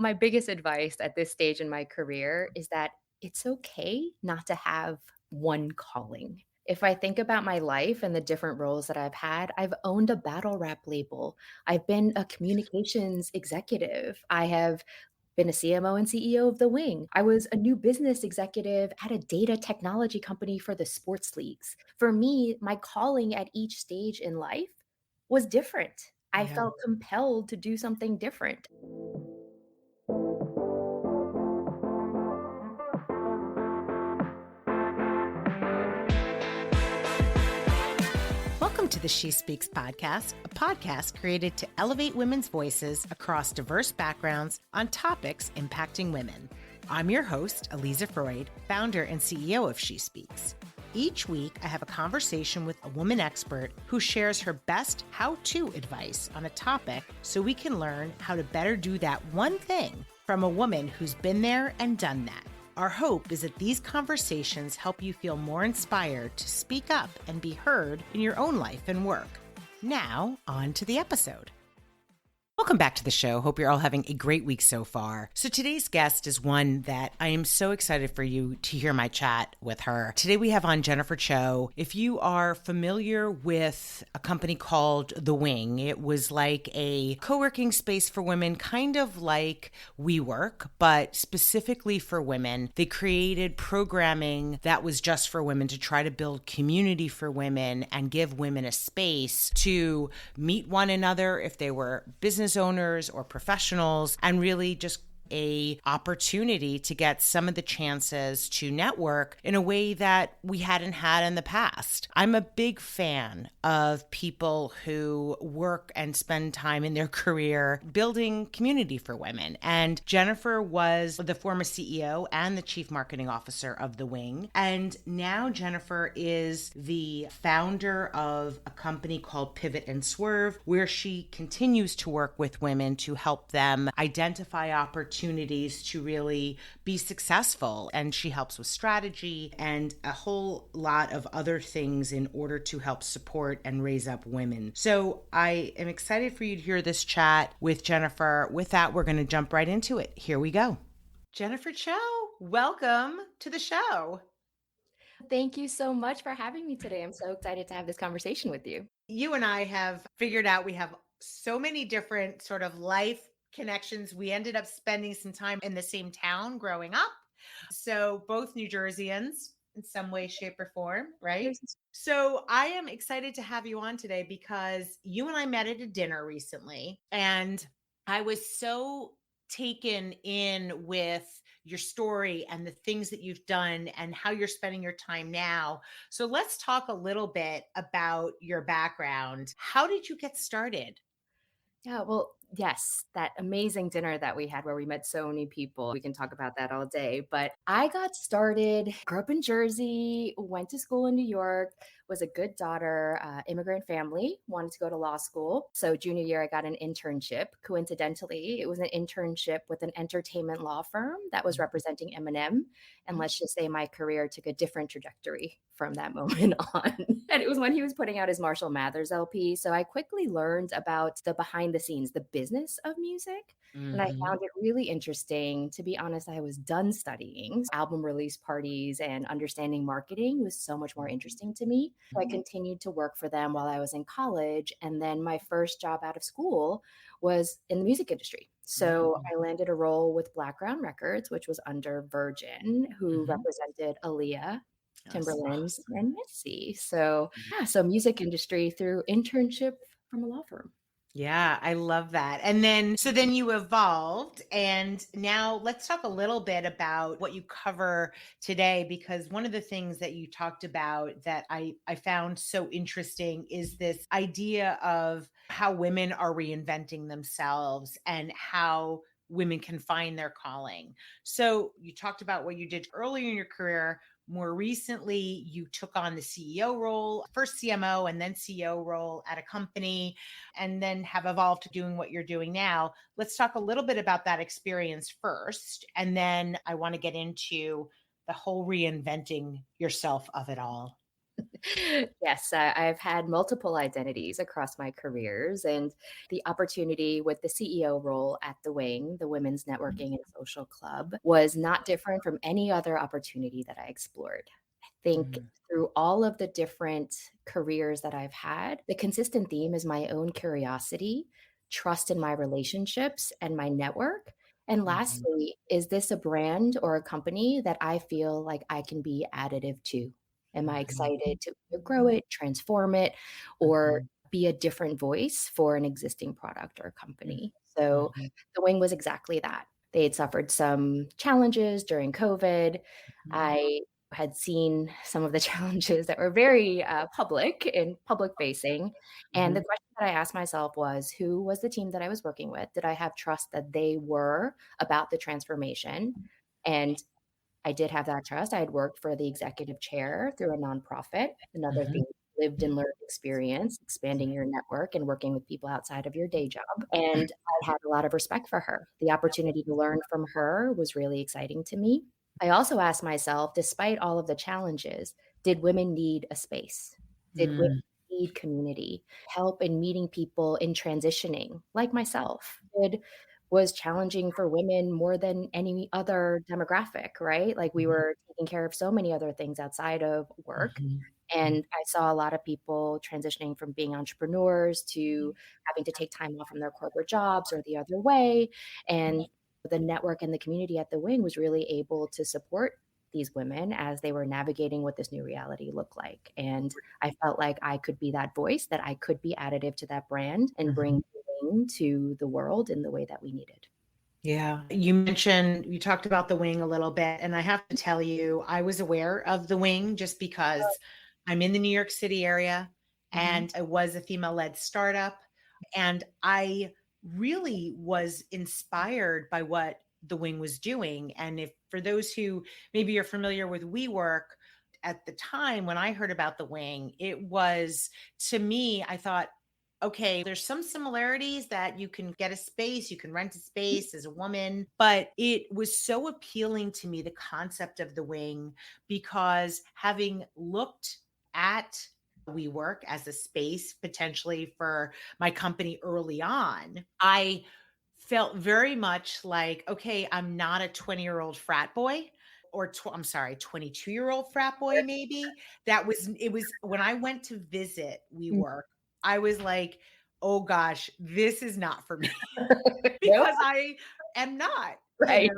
My biggest advice at this stage in my career is that it's okay not to have one calling. If I think about my life and the different roles that I've had, I've owned a battle rap label. I've been a communications executive. I have been a CMO and CEO of The Wing. I was a new business executive at a data technology company for the sports leagues. For me, my calling at each stage in life was different. I Yeah. felt compelled to do something different. Welcome to the She Speaks podcast, a podcast created to elevate women's voices across diverse backgrounds on topics impacting women. I'm your host, Eliza Freud, founder and CEO of She Speaks. Each week, I have a conversation with a woman expert who shares her best how-to advice on a topic so we can learn how to better do that one thing from a woman who's been there and done that. Our hope is that these conversations help you feel more inspired to speak up and be heard in your own life and work. Now, on to the episode. Welcome back to the show. Hope you're all having a great week so far. So today's guest is one that I am so excited for you to hear my chat with her. Today we have on Jennifer Cho. If you are familiar with a company called The Wing, it was like a co-working space for women, kind of like WeWork, but specifically for women. They created programming that was just for women to try to build community for women and give women a space to meet one another if they were business owners or professionals, and really just a opportunity to get some of the chances to network in a way that we hadn't had in the past. I'm a big fan of people who work and spend time in their career building community for women. And Jennifer was the former CEO and the chief marketing officer of The Wing. And now Jennifer is the founder of a company called Pivot Swerve, where she continues to work with women to help them identify opportunities to really be successful. And she helps with strategy and a whole lot of other things in order to help support and raise up women. So I am excited for you to hear this chat with Jennifer. With that, we're going to jump right into it. Here we go. Jennifer Cho, welcome to the show. Thank you so much for having me today. I'm so excited to have this conversation with you. You and I have figured out we have so many different sort of life connections. We ended up spending some time in the same town growing up. So both New Jerseyans in some way, shape, or form, right? There's So I am excited to have you on today because you and I met at a dinner recently, and I was so taken in with your story and the things that you've done and how you're spending your time now. So let's talk a little bit about your background. How did you get started? Yeah, well, yes, that amazing dinner that we had where we met so many people. We can talk about that all day. But I got started, grew up in Jersey, went to school in New York, was a good daughter, immigrant family, wanted to go to law school. So junior year, I got an internship. Coincidentally, it was an internship with an entertainment law firm that was representing Eminem. And let's just say my career took a different trajectory from that moment on. And it was when he was putting out his Marshall Mathers LP. So I quickly learned about the behind the scenes, the business of music. And I Mm-hmm. found it really interesting. To be honest, I was done studying. Album release parties and understanding marketing was so much more interesting to me. So I continued to work for them while I was in college. And then my first job out of school was in the music industry. So I landed a role with Blackground Records, which was under Virgin, who Mm-hmm. represented Aaliyah, Yes. Timberland, and Missy. So yeah, so music industry through internship from a law firm. Yeah, I love that. And then, so then you evolved. And now let's talk a little bit about what you cover today, because one of the things that you talked about that I found so interesting is this idea of how women are reinventing themselves and how women can find their calling. So you talked about what you did earlier in your career. More recently, you took on the CEO role, first CMO and then CEO role at a company, and then have evolved to doing what you're doing now. Let's talk a little bit about that experience first. And then I want to get into the whole reinventing yourself of it all. Yes, I've had multiple identities across my careers, and the opportunity with the CEO role at the Wing, the Women's Networking and Social Club, was not different from any other opportunity that I explored. I think Mm, through all of the different careers that I've had, the consistent theme is my own curiosity, trust in my relationships and my network. And mhm, lastly, is this a brand or a company that I feel like I can be additive to? Am I mhm, excited to either grow it, transform it, or mhm, be a different voice for an existing product or mhm, company? So mhm, the wing was exactly that. They had suffered some challenges during COVID. mhm, I had seen some of the challenges that were very public and public facing. And the mhm, question that I asked myself was, who was the team that I was working with? Did I have trust that they were about the transformation? And I did have that trust. I had worked for the executive chair through a nonprofit. Another mhm, thing, lived and learned experience, expanding your network and working with people outside of your day job. And I had a lot of respect for her. The opportunity to learn from her was really exciting to me. I also asked myself, despite all of the challenges, did women need a space? Did women mm, need community, help in meeting people in transitioning, like myself? Was challenging for women more than any other demographic, right? Like, we mhm, were taking care of so many other things outside of work, mhm, and I saw a lot of people transitioning from being entrepreneurs to having to take time off from their corporate jobs or the other way, and the network and the community at the Wing was really able to support these women as they were navigating what this new reality looked like, and I felt like I could be that voice, that I could be additive to that brand and mhm. bring the Wing to the world in the way that we needed. Yeah. You talked about the wing a little bit, and I have to tell you, I was aware of the wing just because I'm in the New York City area Mhm. and I was a female led startup. And I really was inspired by what the wing was doing. And if for those who maybe are familiar with WeWork, at the time when I heard about the wing, it was to me, I thought, okay, there's some similarities that you can get a space, you can rent a space as a woman, but it was so appealing to me, the concept of the wing, because having looked at WeWork as a space potentially for my company early on, I felt very much like, okay, I'm not a 20-year-old frat boy or I'm sorry, 22-year-old frat boy, maybe. It was when I went to visit Mm. WeWork, I was like, "Oh gosh, this is not for me," Nope. because I am not, Right.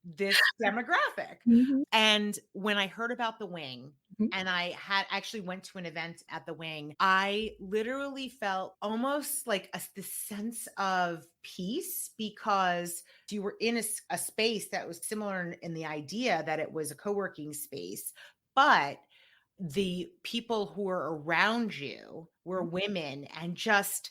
this demographic. Mhm. And when I heard about the wing, Mhm. and I had actually went to an event at the wing, I literally felt almost like this sense of peace because you were in a space that was similar in the idea that it was a co-working space, but the people who were around you were women, and just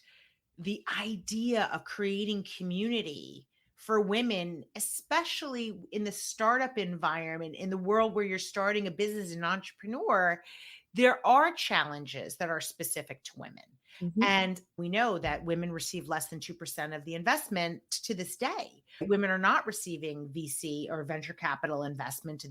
the idea of creating community for women, especially in the startup environment, in the world where you're starting a business and an entrepreneur, there are challenges that are specific to women. Mhm. And we know that women receive less than 2% of the investment to this day. Women are not receiving VC or venture capital investment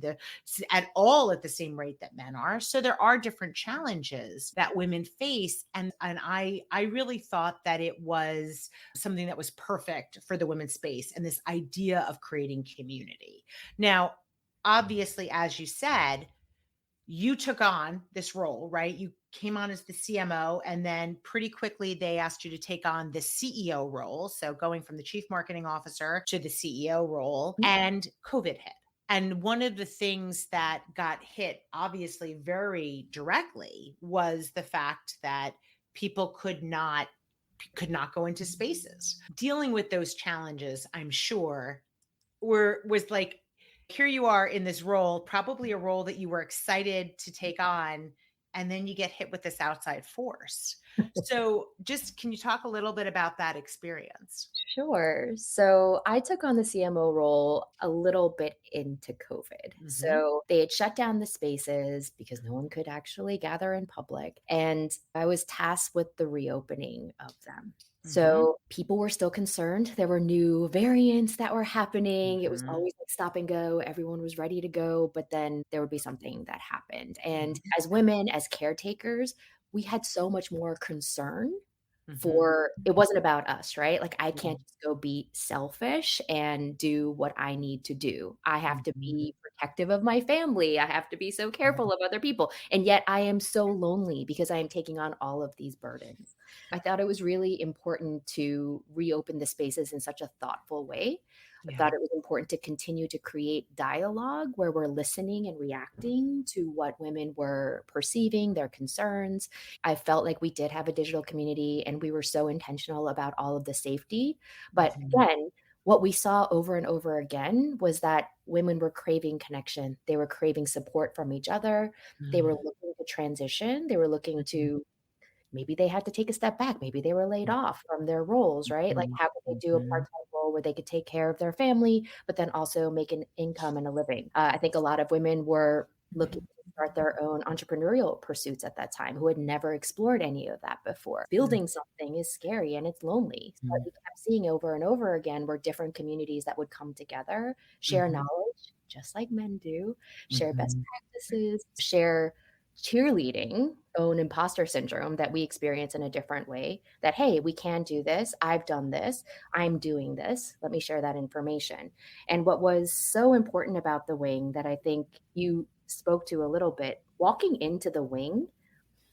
at all at the same rate that men are. So there are different challenges that women face. And I really thought that it was something that was perfect for the women's space and this idea of creating community. Now, obviously, as you said, you took on this role, right? You came on as the CMO, and then pretty quickly they asked you to take on the CEO role. So going from the chief marketing officer to the CEO role, and COVID hit. And one of the things that got hit, obviously, very directly was the fact that people could not go into spaces. Dealing with those challenges, I'm sure, were was like, here you are in this role, probably a role that you were excited to take on, and then you get hit with this outside force. So, just can you talk a little bit about that experience? Sure. So I took on the CMO role a little bit into COVID. Mhm. So they had shut down the spaces because no one could actually gather in public. And I was tasked with the reopening of them. So people were still concerned. There were new variants that were happening. It was Mhm. always like stop and go. Everyone was ready to go, but then there would be something that happened. And Mhm. as women, as caretakers, we had so much more concern Mhm. for it wasn't about us, right? Like I can't Mhm. just go be selfish and do what I need to do. I have to Mhm. be protective of my family. I have to be so careful of other people. And yet I am so lonely because I am taking on all of these burdens. I thought it was really important to reopen the spaces in such a thoughtful way. I Yeah. thought it was important to continue to create dialogue where we're listening and reacting to what women were perceiving, their concerns. I felt like we did have a digital community and we were so intentional about all of the safety. But Mhm. again, what we saw over and over again was that women were craving connection. They were craving support from each other. They were Mm. looking to transition. They were looking Mhm. to maybe they had to take a step back. Maybe they were laid off from their roles, right? Like, Mhm. how could they do a Mhm. part-time role where they could take care of their family, but then also make an income and a living? I think a lot of women were looking to start their own entrepreneurial pursuits at that time who had never explored any of that before. Mm. Building something is scary and it's lonely. So what we kept seeing over and over again were different communities that would come together, share Mhm. knowledge, just like men do, share best Mhm. practices, share cheerleading own imposter syndrome that we experience in a different way that, hey, we can do this. I've done this. I'm doing this. Let me share that information. And what was so important about the wing that I think you spoke to a little bit, walking into the wing,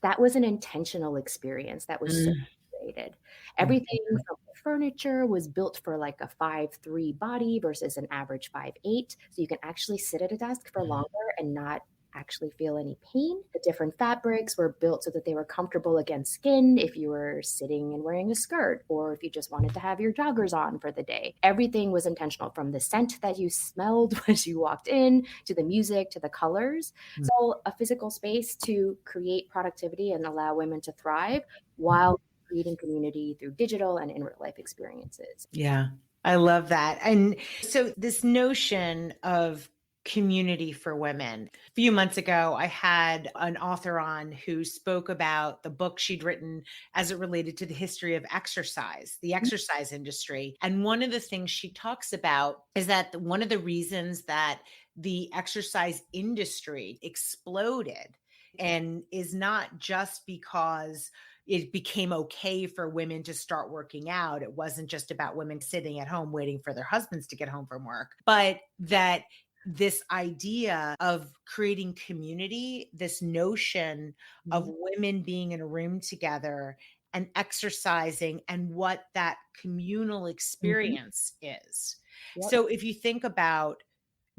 that was an intentional experience that was so Mm. curated. Mhm. Everything from the furniture was built for like a 5'3" body versus an average 5'8", so you can actually sit at a desk for longer and not actually feel any pain. The different fabrics were built so that they were comfortable against skin if you were sitting and wearing a skirt, or if you just wanted to have your joggers on for the day. Everything was intentional, from the scent that you smelled as you walked in, to the music, to the colors. Mhm. So a physical space to create productivity and allow women to thrive while creating community through digital and in real life experiences. Yeah, I love that. And so, this notion of community for women. A few months ago, I had an author on who spoke about the book she'd written as it related to the history of exercise, the exercise industry. And one of the things she talks about is that one of the reasons that the exercise industry exploded and is not just because it became okay for women to start working out. It wasn't just about women sitting at home waiting for their husbands to get home from work, but that this idea of creating community, this notion of Mhm, women being in a room together and exercising, and what that communal mhm. experience is. Yep. So if you think about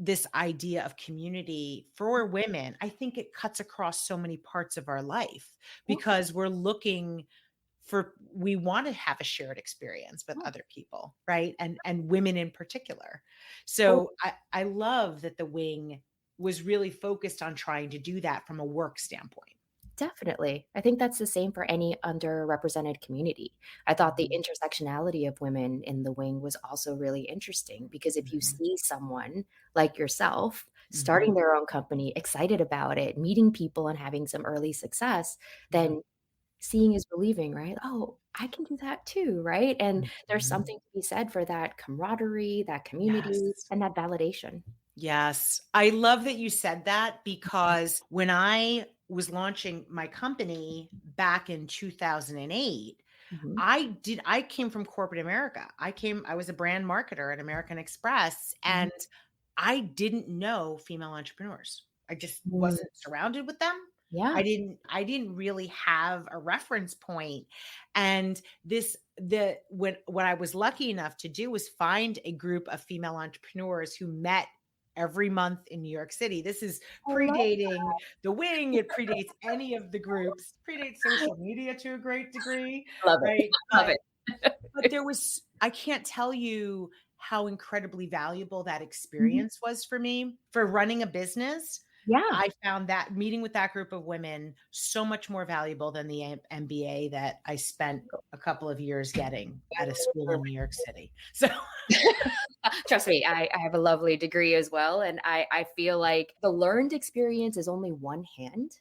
this idea of community for women, I think it cuts across so many parts of our life Yeah, because we're looking for, we want to have a shared experience with yeah. other people, right? And women in particular. Tot So I love that the wing was really focused on trying to do that from a work standpoint. Definitely. I think that's the same for any underrepresented community. I thought the Mhm. intersectionality of women in the wing was also really interesting because if you Mhm. see someone like yourself starting Mhm. their own company, excited about it, meeting people and having some early success, Mhm. then seeing is believing, right? Oh, I can do that too, right? And there's Mhm. something to be said for that camaraderie, that community, Yes. and that validation. Yes. I love that you said that because when I was launching my company back in 2008, Mhm. I came from corporate America. I was a brand marketer at American Express, Mhm. and I didn't know female entrepreneurs. I just Mm, wasn't surrounded with them. yeah. I didn't really have a reference point. And this the what I was lucky enough to do was find a group of female entrepreneurs who met every month in New York City. This is I love predating the wing, it predates any of the groups, predates social media to a great degree, love it. right? Love But it. there was, I can't tell you how incredibly valuable that Mhm. experience was for me. For running a business, Yeah. I found that meeting with that group of women so much more valuable than the MBA that I spent a couple of years getting at a school in New York City. So Trust me, I have a lovely degree as well, and I feel like the learned experience is only one hand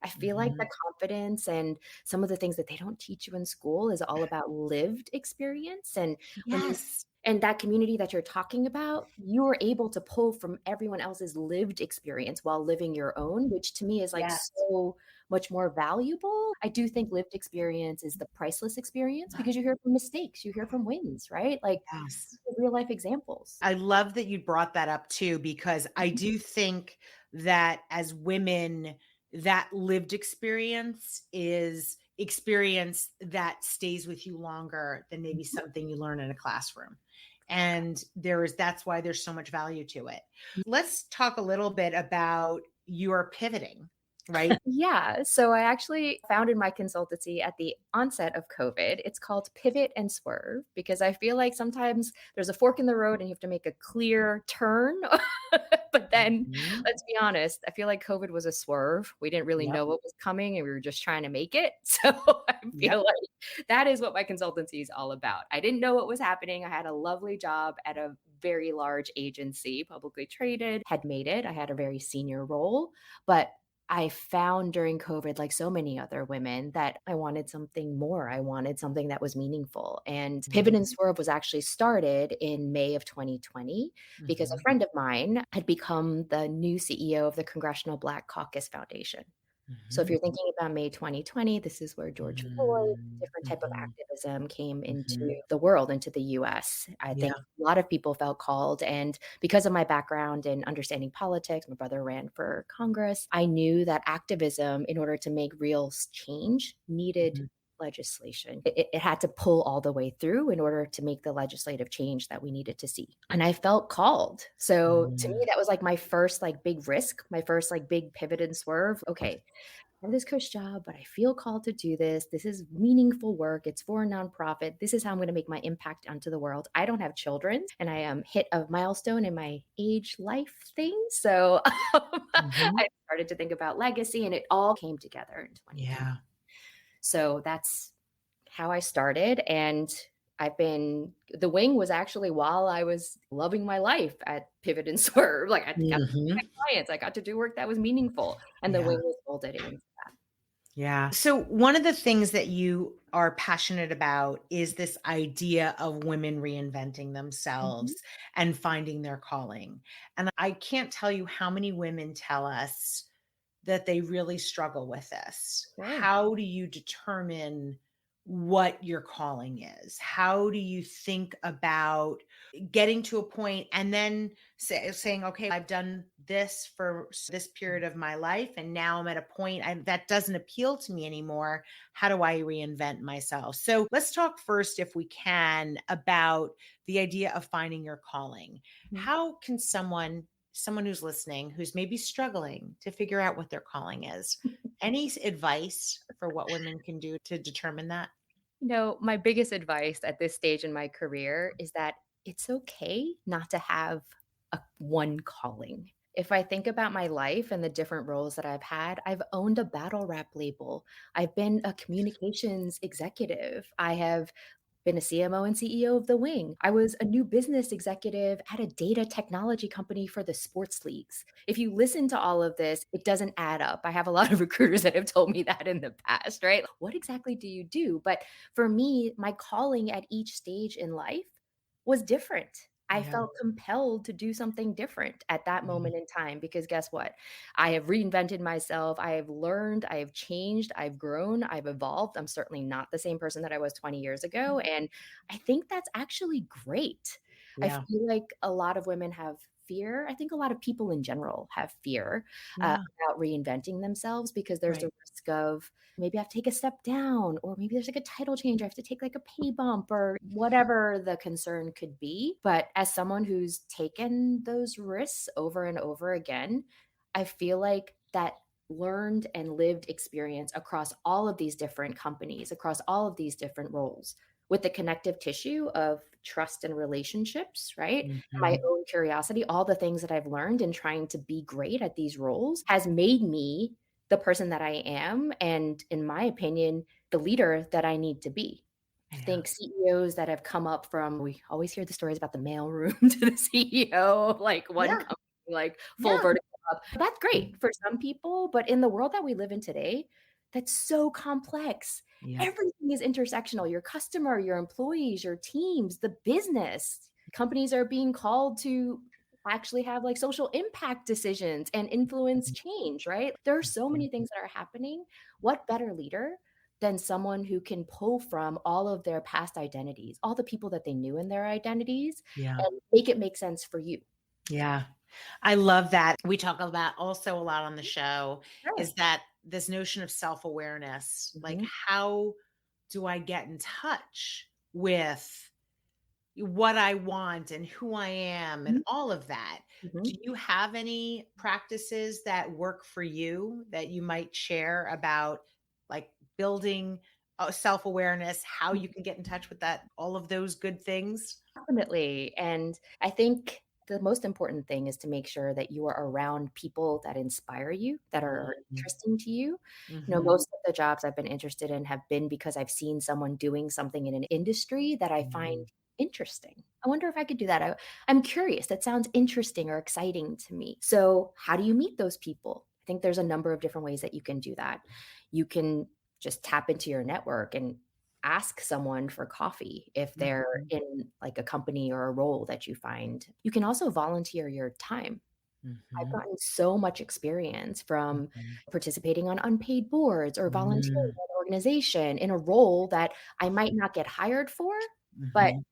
I feel like the Mhm. confidence and some of the things that they don't teach you in school is all about lived experience. And when you Yes. and that community that you're talking about, you are able to pull from everyone else's lived experience while living your own, which to me is like Yes. so much more valuable. I do think lived experience is the priceless experience because you hear from mistakes, you hear from wins, right? Like Yes. real life examples. I love that you brought that up too, because I Mhm. do think that as women, that lived experience is experience that stays with you longer than maybe something you learn in a classroom. And that's why there's so much value to it. Let's talk a little bit about your pivoting, right? Yeah. So I actually founded my consultancy at the onset of COVID. It's called Pivot and Swerve because I feel like sometimes there's a fork in the road and you have to make a clear turn. But then, Mhm. let's be honest, I feel like COVID was a swerve. We didn't really Yep. know what was coming and we were just trying to make it. So I Yep. feel like that is what my consultancy is all about. I didn't know what was happening. I had a lovely job at a very large agency, publicly traded, had made it. I had a very senior role, but I found during COVID, like so many other women, that I wanted something more. I wanted something that was meaningful. And Pivot and Mhm. Swerve was actually started in May of 2020 because a Mhm. friend of mine had become the new CEO of the Congressional Black Caucus Foundation. So if Mhm. you're thinking about May 2020, this is where George Floyd, Mhm. different type of Mhm. activism came into Mhm. the world, into the US. I Yeah. think a lot of people felt called. And because of my background in understanding politics, my brother ran for Congress. I knew that activism, in order to make real change, needed Mhm. legislation. It had to pull all the way through in order to make the legislative change that we needed to see. And I felt called. So to me, Mm. that was like my first like big risk, my first like big pivot and swerve. Okay, I have this coach job, but I feel called to do this. This is meaningful work. It's for a nonprofit. This is how I'm going to make my impact onto the world. I don't have children, and I hit a milestone in my age life thing. So Mhm. I started to think about legacy, and it all came together in 2020. Yeah. So that's how I started. And the wing was actually while I was loving my life at Pivot and Swerve. Like I got to see Mhm. my clients, I got to do work that was meaningful, and the Yeah. wing was folded into that. Yeah. So one of the things that you are passionate about is this idea of women reinventing Mhm. themselves and finding their calling. And I can't tell you how many women tell us that they really struggle with this. Sure. How do you determine what your calling is? How do you think about getting to a point and then saying, okay, I've done this for this period of my life, and now I'm at a point that doesn't appeal to me anymore. How do I reinvent myself? So let's talk first, if we can, about the idea of finding your calling. Mhm. How can someone who's listening, who's maybe struggling to figure out what their calling is, any advice for what women can do to determine that? My biggest advice at this stage in my career is that it's okay not to have a one calling. If I think about my life and the different roles that I've had, I've owned a battle rap label. I've been a communications executive. I have been a CMO and CEO of The Wing. I was a new business executive at a data technology company for the sports leagues. If you listen to all of this, it doesn't add up. I have a lot of recruiters that have told me that in the past, right? What exactly do you do? But for me, my calling at each stage in life was different. I Yeah. felt compelled to do something different at that Mhm. moment in time because guess what? I have reinvented myself. I have learned, I have changed, I've grown, I've evolved. I'm certainly not the same person that I was 20 years ago. And I think that's actually great. I Yeah. feel like a lot of women have fear. I think a lot of people in general have fear Yeah. about reinventing themselves because there's the Right. risk of maybe I have to take a step down, or maybe there's like a title change. I have to take like a pay bump, or whatever the concern could be. But as someone who's taken those risks over and over again, I feel like that learned and lived experience across all of these different companies, across all of these different roles, with the connective tissue of trust and relationships, right? My Mhm. own curiosity, all the things that I've learned in trying to be great at these roles has made me the person that I am. And in my opinion, the leader that I need to be. I Yeah. think CEOs that have come up from, we always hear the stories about the mailroom to the CEO of like one Yeah. company, like full Yeah. vertical job. That's great for some people, but in the world that we live in today, that's so complex. Yep. Everything is intersectional. Your customer, your employees, your teams, the business. Companies are being called to actually have like social impact decisions and influence change, right? There are so Mhm. many things that are happening. What better leader than someone who can pull from all of their past identities, all the people that they knew in their identities, Yeah. and make it make sense for you? Yeah. I love that. We talk about also a lot on the show Sure. is that this notion of self-awareness, like Mhm, how do I get in touch with what I want and who I am and mhm, all of that? Do mhm. you have any practices that work for you that you might share about like building self-awareness, how you can get in touch with that, all of those good things? Definitely, and I think the most important thing is to make sure that you are around people that inspire you, that are Mhm. interesting to you. Mhm. Most of the jobs I've been interested in have been because I've seen someone doing something in an industry that I find Mhm. interesting. I wonder if I could do that. I'm curious. That sounds interesting or exciting to me. So, how do you meet those people? I think there's a number of different ways that you can do that. You can just tap into your network and ask someone for coffee if they're Mhm. in like a company or a role that you find. You can also volunteer your time. I've Mhm. gotten so much experience from Mhm. participating on unpaid boards or volunteering Mm. at an organization in a role that I might not get hired for, but Mhm.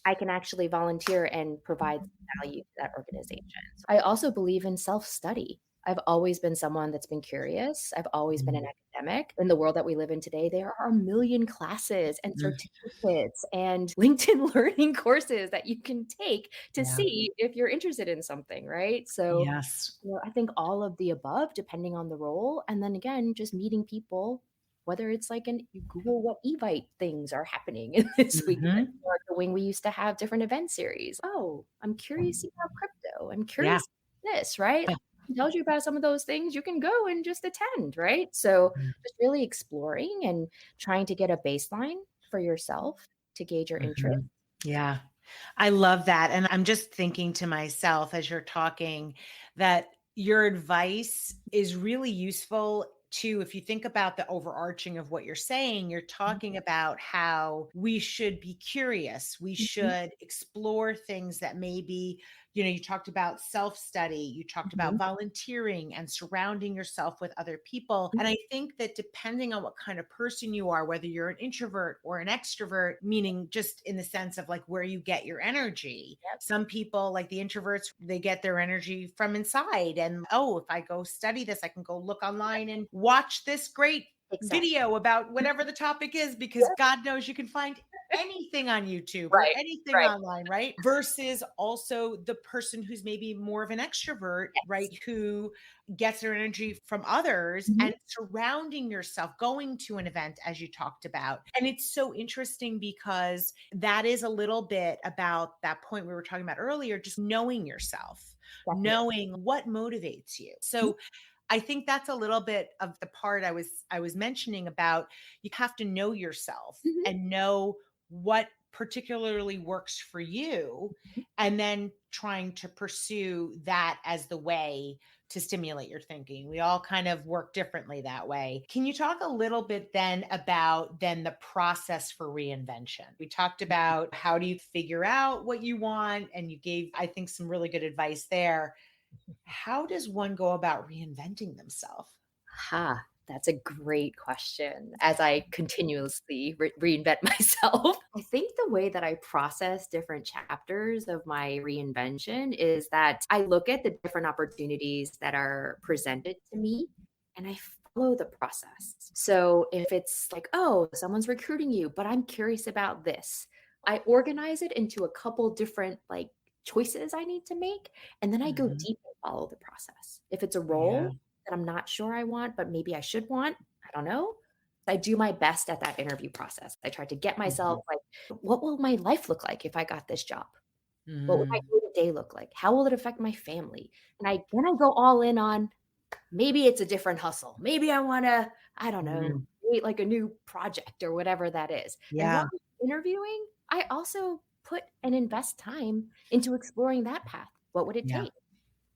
I can actually volunteer and provide value to that organization. So I also believe in self-study. I've always been someone that's been curious. I've always been an Mhm. academic. In the world that we live in today, there are a million classes and Mm. certificates and LinkedIn learning courses that you can take to Yeah. see if you're interested in something, right? So, Yes. I think all of the above, depending on the role, and then again, just meeting people, whether it's like an you Google what Evite things are happening in this week, Mhm. or the wing we used to have different event series. Oh, I'm curious about crypto. I'm Yeah. curious about this, right? Yeah. Tells you about some of those things, you can go and just attend, right? So Mhm. just really exploring and trying to get a baseline for yourself to gauge your interest. Mhm. Yeah. I love that, and I'm just thinking to myself as you're talking that your advice is really useful too. If you think about the overarching of what you're saying, you're talking about how we should be curious. We Mhm, should explore things that maybe, you talked about self-study, you talked about mhm, volunteering and surrounding yourself with other people. mhm. And I think that depending on what kind of person you are, whether you're an introvert or an extrovert, meaning just in the sense of like where you get your energy. Yep, Some people, like the introverts, they get their energy from inside. And oh, if I go study this, I can go look online and watch this great exactly. video about whatever the topic is, because Yep. God knows you can find anything on YouTube or Right, anything right. online, right? Versus also the person who's maybe more of an extrovert, Yes. right? Who gets their energy from others Mhm, and surrounding yourself, going to an event, as you talked about. And it's so interesting because that is a little bit about that point we were talking about earlier, just knowing yourself, definitely. knowing what motivates you. Mhm, So I think that's a little bit of the part I was mentioning about you have to know yourself mhm, and know what particularly works for you, mhm. and then trying to pursue that as the way to stimulate your thinking. We all kind of work differently that way. Can you talk a little bit then about then the process for reinvention? We talked about how do you figure out what you want, and you gave, I think, some really good advice there. How does one go about reinventing themselves? That's a great question. As I continuously reinvent myself, I think the way that I process different chapters of my reinvention is that I look at the different opportunities that are presented to me and I follow the process. So if it's like, oh, someone's recruiting you, but I'm curious about this, I organize it into a couple different like choices I need to make. And then I go Mhm. deep and follow the process. If it's a Yeah. role, that I'm not sure I want, but maybe I should want. I don't know. I do my best at that interview process. I try to get myself Mhm. like, what will my life look like if I got this job? What would my Mhm. day-to-day look like? How will it affect my family? And I go all in on maybe it's a different hustle. Maybe I want to, I don't know, Mhm. create like a new project or whatever that is. And while Yeah. I'm interviewing, I also put and invest time into exploring that path. What would it Yeah. take?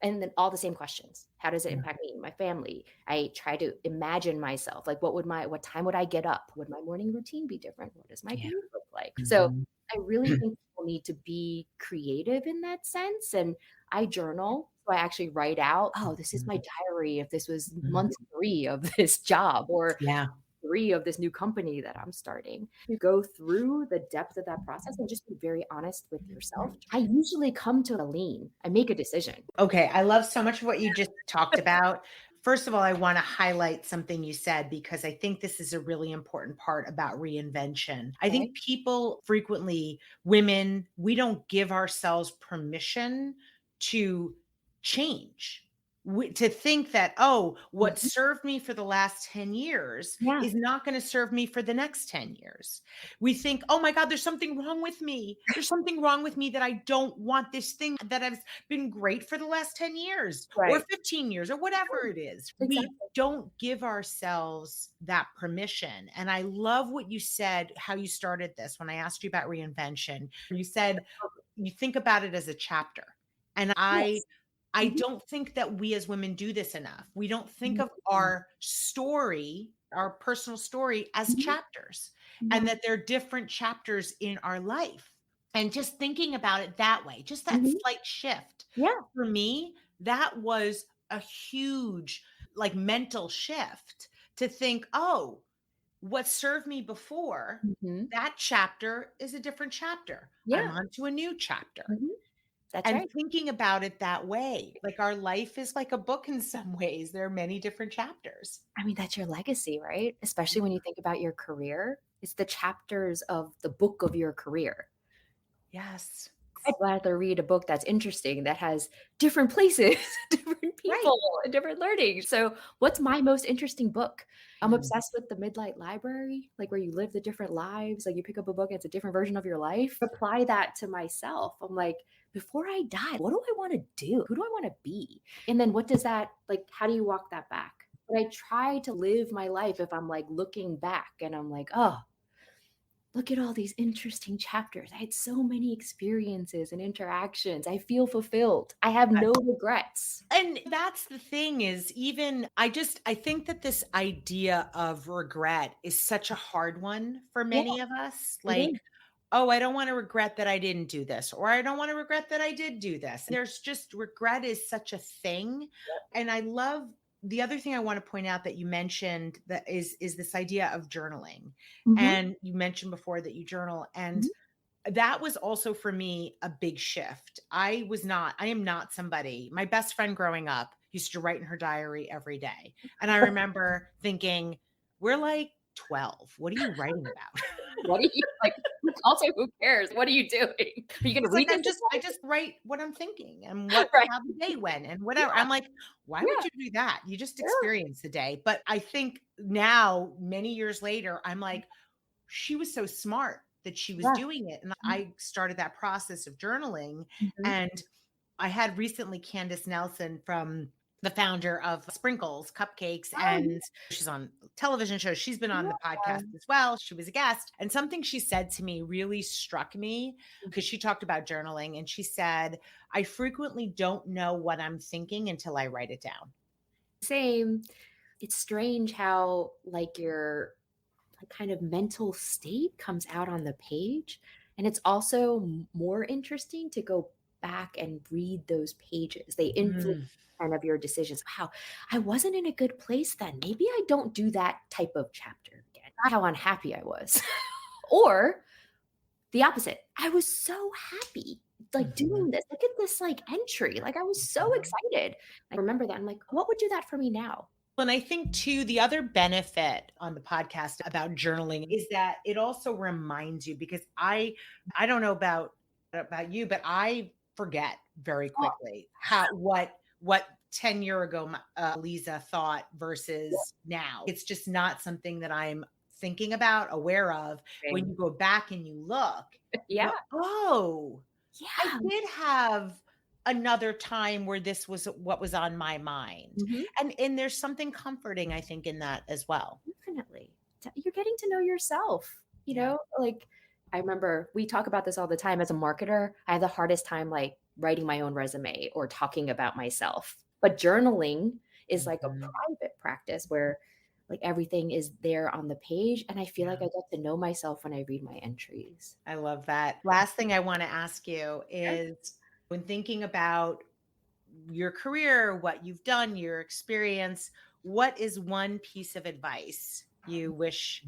And then all the same questions. How does it impact me, my family? I try to imagine myself. Like, what time would I get up? Would my morning routine be different? What does my Yeah. commute look like? So Mhm. I really think people need to be creative in that sense. And I journal. So I actually write out, oh, this is my Mhm. diary if this was Mhm. month 3 of this job, or Yeah. 3 of this new company that I'm starting. You go through the depth of that process and just be very honest with yourself. I usually come to a lean. I make a decision. Okay, I love so much of what you just talked about. First of all, I want to highlight something you said because I think this is a really important part about reinvention. I Okay. think people frequently, women, we don't give ourselves permission to change. To think that, oh, what Mhm. served me for the last 10 years Yeah. is not going to serve me for the next 10 years. We think, oh my God, there's something wrong with me. There's something wrong with me that I don't want this thing that I've been great for the last 10 years or Right. 15 years or whatever it is. We Exactly. don't give ourselves that permission. And I love what you said, how you started this when I asked you about reinvention. You said you think about it as a chapter. And Yes. I Mhm. don't think that we as women do this enough. We don't think of Mhm. our story, our personal story as Mhm. chapters, and Yeah. that they're different chapters in our life. And just thinking about it that way, just that Mhm. slight shift. Yeah. For me, that was a huge, like, mental shift to think, oh, what served me before, Mhm. that chapter is a different chapter. I'm Yeah. on to a new chapter. Mhm. That's And right. thinking about it that way, like our life is like a book in some ways. There are many different chapters. I mean, that's your legacy, right? Especially when you think about your career. It's the chapters of the book of your career. Yes. I'd rather read a book that's interesting, that has different places, different Right. people, and different learning. So, what's my most interesting book? I'm Mm. obsessed with the Midlight Library, like where you live the different lives. Like you pick up a book, it's a different version of your life. Apply that to myself. I'm like, before I die, what do I want to do? Who do I want to be? And then what does that like? How do you walk that back? But I try to live my life if I'm like looking back and I'm like, oh, look at all these interesting chapters. I had so many experiences and interactions. I feel fulfilled. I have no regrets. And that's the thing is even I think that this idea of regret is such a hard one for Yeah, many of us. it is. Like, oh, I don't want to regret that I didn't do this, or I don't want to regret that I did do this. There's just regret is such a thing. And I love the other thing I want to point out that you mentioned that is this idea of journaling. Mhm, And you mentioned before that you journal. And mhm. that was also for me a big shift. I am not somebody, my best friend growing up used to write in her diary every day. And I remember thinking, we're like 12. What are you writing about? What are you like, also, who cares? What are you doing? Are you gonna It's like read this this I just write what I'm thinking and morning? what Right. how the day went and whatever. Yeah, I'm like, why would yeah, you do that? You just yeah, experience the day. But I think now, many years later, I'm like, she was so smart that she was yeah. doing it. And Mhm, I started that process of journaling. mhm. And I had recently Candace Nelson from the founder of Sprinkles Cupcakes, Oh, and she's on television shows. She's been on yeah, the podcast as well. She was a guest. And something she said to me really struck me yeah. because she talked about journaling. And she said, I frequently don't know what I'm thinking until I write it down. Same. It's strange how, like, your like kind of mental state comes out on the page. And it's also more interesting to go back and read those pages. They influence Mm, kind of your decisions. Wow, I wasn't in a good place then. Maybe I don't do that type of chapter again. Not how unhappy I was. Or the opposite. I was so happy like mhm, doing this. Look at this like entry. Like I was so mhm. excited. I remember that. I'm like, what would do that for me now? And I think too, the other benefit on the podcast about journaling is that it also reminds you because I don't know about you, but I forget very Oh, quickly how what 10 year ago Lisa thought versus now. It's just not something that I'm thinking about, aware of. When yeah. you go back and you look, you Yeah. go, oh, I Yeah. did have another time where this was what was on my mind. Mhm. And there's something comforting, I think, in that as well. Definitely. You're getting to know yourself, Yeah. like, I remember we talk about this all the time as a marketer, I have the hardest time, like, writing my own resume or talking about myself. But journaling is like a Mhm. private practice where like everything is there on the page. And I feel like Yeah. I get to know myself when I read my entries. I love that. Last thing I want to ask you Sure. is when thinking about your career, what you've done, your experience, what is one piece of advice you wish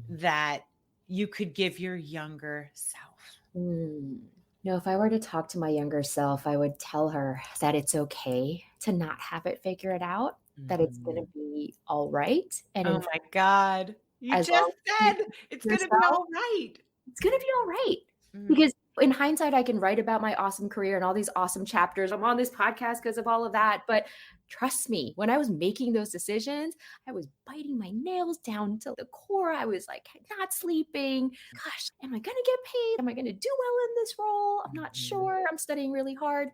that you could give your younger self? Mm. If I were to talk to my younger self, I would tell her that it's okay to not have it figured out, that it's going Mhm. to be all right. And Oh in my God. You as just long as you said believe it's in going to be yourself, all right. it's gonna be all right. Mhm. Because in hindsight, I can write about my awesome career and all these awesome chapters. I'm on this podcast because of all of that. But trust me, when I was making those decisions, I was biting my nails down to the core. I was like not sleeping. Gosh, am I gonna get paid? Am I gonna do well in this role? I'm not Mhm. sure. I'm studying really hard.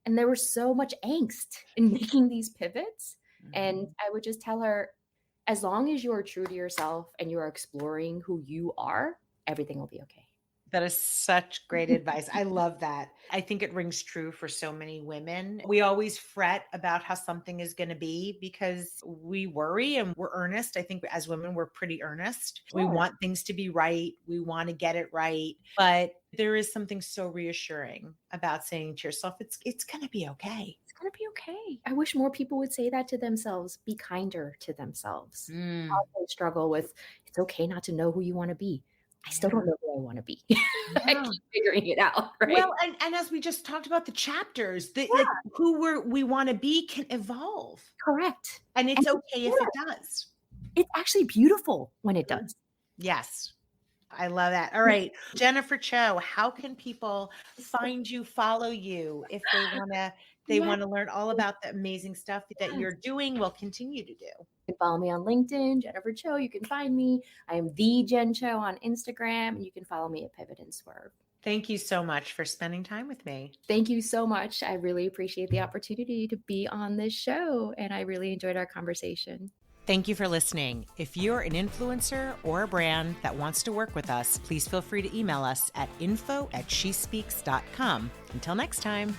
And there was so much angst in making these pivots. And Mhm. I would just tell her, as long as you are true to yourself and you are exploring who you are, everything will be okay. That is such great advice. I love that. I think it rings true for so many women. We always fret about how something is going to be because we worry and we're earnest. I think as women, we're pretty earnest. We Sure. want things to be right. We want to get it right. But there is something so reassuring about saying to yourself, it's going to be okay. It's gonna be okay. I wish more people would say that to themselves, be kinder to themselves. Mm, Also struggle with it's okay not to know who you wanna be. I still don't yeah. know who I wanna be. I Yeah. keep figuring it out, Well, right? and as we just talked about the chapters, the like Yeah, who we want to be can evolve. correct. And And it's okay yeah, if it does. it's actually beautiful when it Mm. does. Yes. I love that. All right. Jennifer Cho, how can people find you, follow you if they Yes, want to learn all about the amazing stuff that yes. you're doing, will continue to do. You can follow me on LinkedIn, Jennifer Cho. You can find me. I am the Jen Cho on Instagram, and you can follow me at Pivot and Swerve. Thank you so much for spending time with me. Thank you so much. I really appreciate the opportunity to be on this show, and I really enjoyed our conversation. Thank you for listening. If you're an influencer or a brand that wants to work with us, please feel free to email us at info@shespeaks.com. Until next time.